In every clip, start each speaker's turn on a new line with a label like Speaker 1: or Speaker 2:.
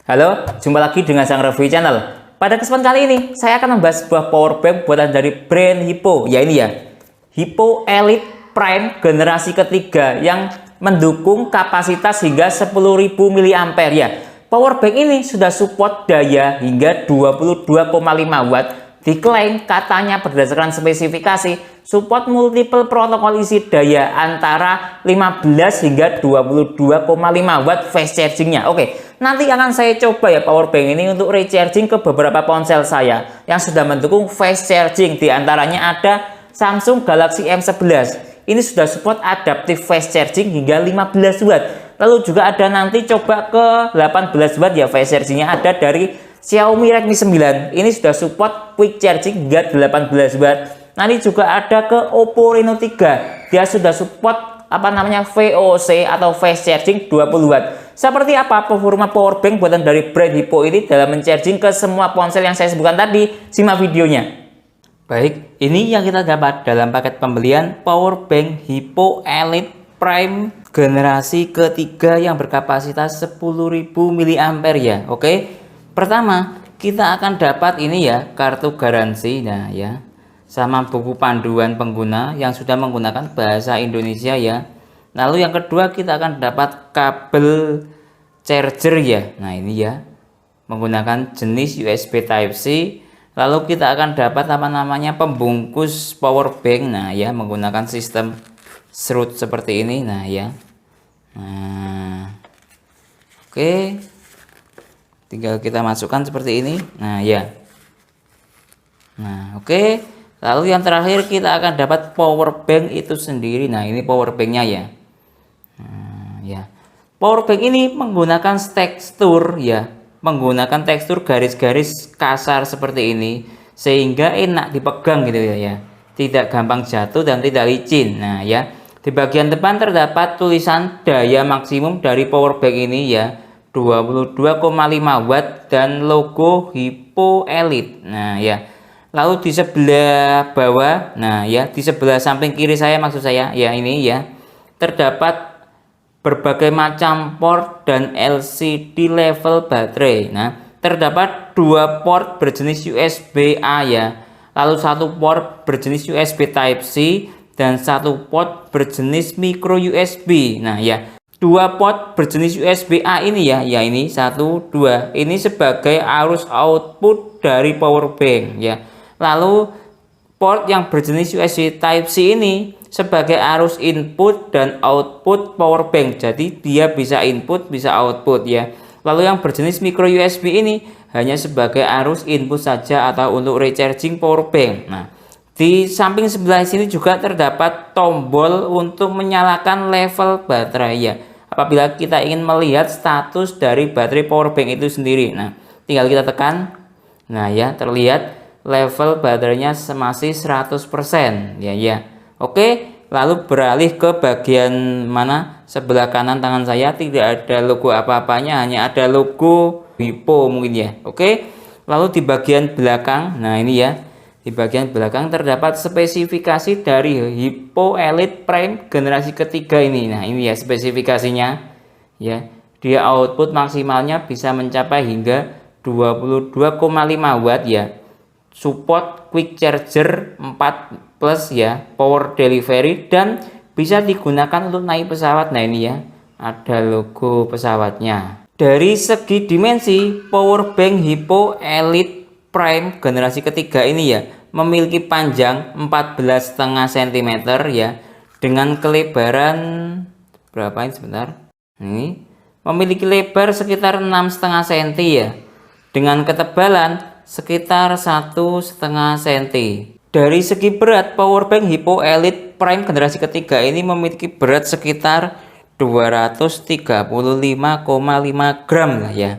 Speaker 1: Halo, jumpa lagi dengan Sang Review Channel. Pada kesempatan kali ini, saya akan membahas sebuah power bank buatan dari brand Hippo. Ya ini ya, Hippo Elite Prime generasi ketiga yang mendukung kapasitas hingga 10.000 mAh ya. Power bank ini sudah support daya hingga 22,5 watt. Diklaim katanya berdasarkan spesifikasi support multiple protokol isi daya antara 15 hingga 22,5 watt fast chargingnya. Oke, nanti akan saya coba ya power bank ini untuk recharging ke beberapa ponsel saya yang sudah mendukung fast charging. Di antaranya ada Samsung Galaxy M11. Ini sudah support adaptive fast charging hingga 15 watt. Lalu juga ada nanti coba ke 18 watt ya fast chargingnya, ada dari Xiaomi Redmi 9. Ini sudah support quick charging hingga 18 watt. Nanti juga ada ke Oppo Reno 3. Dia sudah support VOC atau fast charging 20 watt. Seperti apa performa power bank buatan dari brand Hippo ini dalam mencharging ke semua ponsel yang saya sebutkan tadi? Simak videonya. Baik, ini yang kita dapat dalam paket pembelian power bank Hippo Elite Prime generasi ketiga yang berkapasitas 10.000 mAh ya. Oke. Pertama, kita akan dapat ini ya, kartu garansi. Nah ya, sama buku panduan pengguna yang sudah menggunakan bahasa Indonesia ya. Lalu yang kedua, kita akan dapat kabel charger ya. Nah ini ya, menggunakan jenis USB Type C. Lalu kita akan dapat pembungkus power bank. Nah ya, menggunakan sistem serut seperti ini. Nah ya, oke, tinggal kita masukkan seperti ini. Nah ya, oke. Lalu yang terakhir kita akan dapat power bank itu sendiri. Nah ini power banknya ya. Ya, power bank ini menggunakan tekstur ya, menggunakan tekstur garis-garis kasar seperti ini sehingga enak dipegang gitu ya. Tidak gampang jatuh dan tidak licin. Nah ya, di bagian depan terdapat tulisan daya maksimum dari power bank ini ya, 22,5 watt dan logo Hippo Elite. Nah ya, lalu di sebelah bawah, nah ya, di sebelah samping kiri saya maksud saya ya, ini ya, terdapat berbagai macam port dan LCD level baterai. Nah, terdapat dua port berjenis USB-A ya, lalu satu port berjenis USB Type C dan satu port berjenis micro USB. Nah ya, dua port berjenis USB-A ini ya, ini 1, 2 ini sebagai arus output dari power bank ya. Lalu port yang berjenis USB Type C ini sebagai arus input dan output power bank. Jadi dia bisa input bisa output ya. Lalu yang berjenis micro USB ini hanya sebagai arus input saja atau untuk recharging power bank. Nah, di samping sebelah sini juga terdapat tombol untuk menyalakan level baterai ya, apabila kita ingin melihat status dari baterai power bank itu sendiri. Nah, tinggal kita tekan. Nah ya, terlihat level baterainya masih 100% ya. Oke, lalu beralih ke bagian mana, sebelah kanan tangan saya tidak ada logo apa-apanya, hanya ada logo Hippo mungkin ya. Oke, lalu di bagian belakang, nah ini ya, di bagian belakang terdapat spesifikasi dari Hippo Elite Prime generasi ketiga ini. Nah ini ya spesifikasinya ya, dia output maksimalnya bisa mencapai hingga 22,5 watt ya, support quick charger 4 plus ya, power delivery, dan bisa digunakan untuk naik pesawat. Nah ini ya, ada logo pesawatnya. Dari segi dimensi, power bank Hippo Elite Prime generasi ketiga ini ya memiliki panjang 14,5 cm ya, dengan kelebaran berapa ini sebentar, ini memiliki lebar sekitar 6,5 cm ya, dengan ketebalan sekitar 1,5 cm. Dari segi berat, power bank Hippo Elite Prime generasi ketiga ini memiliki berat sekitar 235,5 gram lah ya.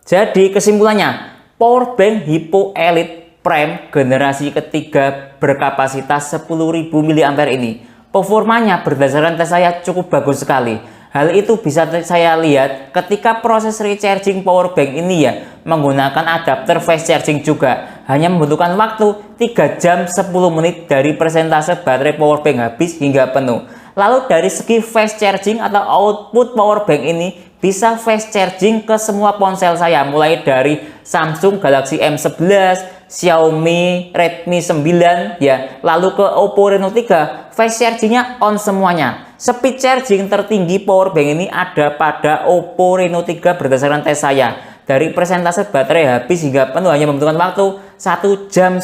Speaker 1: Jadi kesimpulannya, powerbank Hypo Elite Prime generasi ketiga berkapasitas 10.000 mAh ini performanya berdasarkan tes saya cukup bagus sekali. Hal itu bisa saya lihat ketika proses recharging powerbank ini ya menggunakan adapter fast charging juga. Hanya membutuhkan waktu 3 jam 10 menit dari persentase baterai powerbank habis hingga penuh. Lalu dari segi fast charging atau output powerbank ini bisa fast charging ke semua ponsel saya, mulai dari Samsung Galaxy M11, Xiaomi Redmi 9 ya, lalu ke Oppo Reno 3, fast chargingnya on semuanya. Speed charging tertinggi powerbank ini ada pada Oppo Reno 3 berdasarkan tes saya. Dari persentase baterai habis hingga penuh hanya membutuhkan waktu 1,5 jam.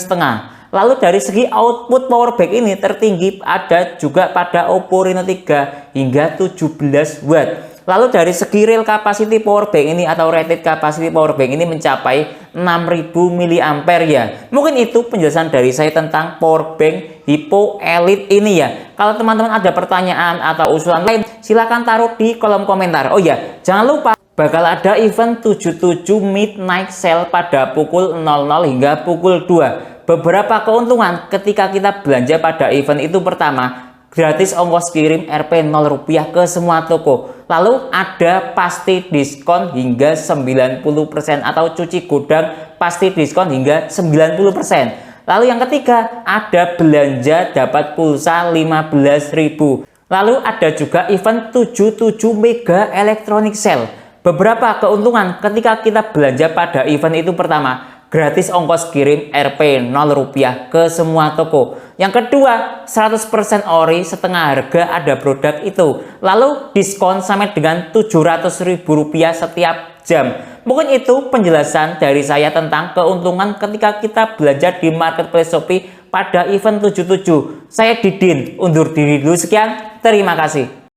Speaker 1: Lalu dari segi output powerbank ini tertinggi ada juga pada Oppo Reno 3 hingga 17 watt. Lalu dari segi real capacity powerbank ini atau rated capacity powerbank ini mencapai 6.000 mAh ya. Mungkin itu penjelasan dari saya tentang powerbank Hypo Elite ini ya. Kalau teman-teman ada pertanyaan atau usulan lain silahkan taruh di kolom komentar. Oh ya, jangan lupa bakal ada event 77 Midnight Sale pada pukul 00 hingga pukul 2. Beberapa keuntungan ketika kita belanja pada event itu: pertama, gratis ongkos kirim Rp 0 ke semua toko. Lalu ada pasti diskon hingga 90% atau cuci gudang pasti diskon hingga 90%. Lalu yang ketiga, ada belanja dapat pulsa 15.000. Lalu ada juga event 77 Mega Electronic Sale. Beberapa keuntungan ketika kita belanja pada event itu: pertama, gratis ongkos kirim Rp 0 ke semua toko. Yang kedua, 100% ori setengah harga ada produk itu. Lalu diskon sampai dengan Rp700.000 setiap jam. Mungkin itu penjelasan dari saya tentang keuntungan ketika kita belanja di marketplace Shopee pada event 77. Saya Didin, undur diri dulu, sekian, terima kasih.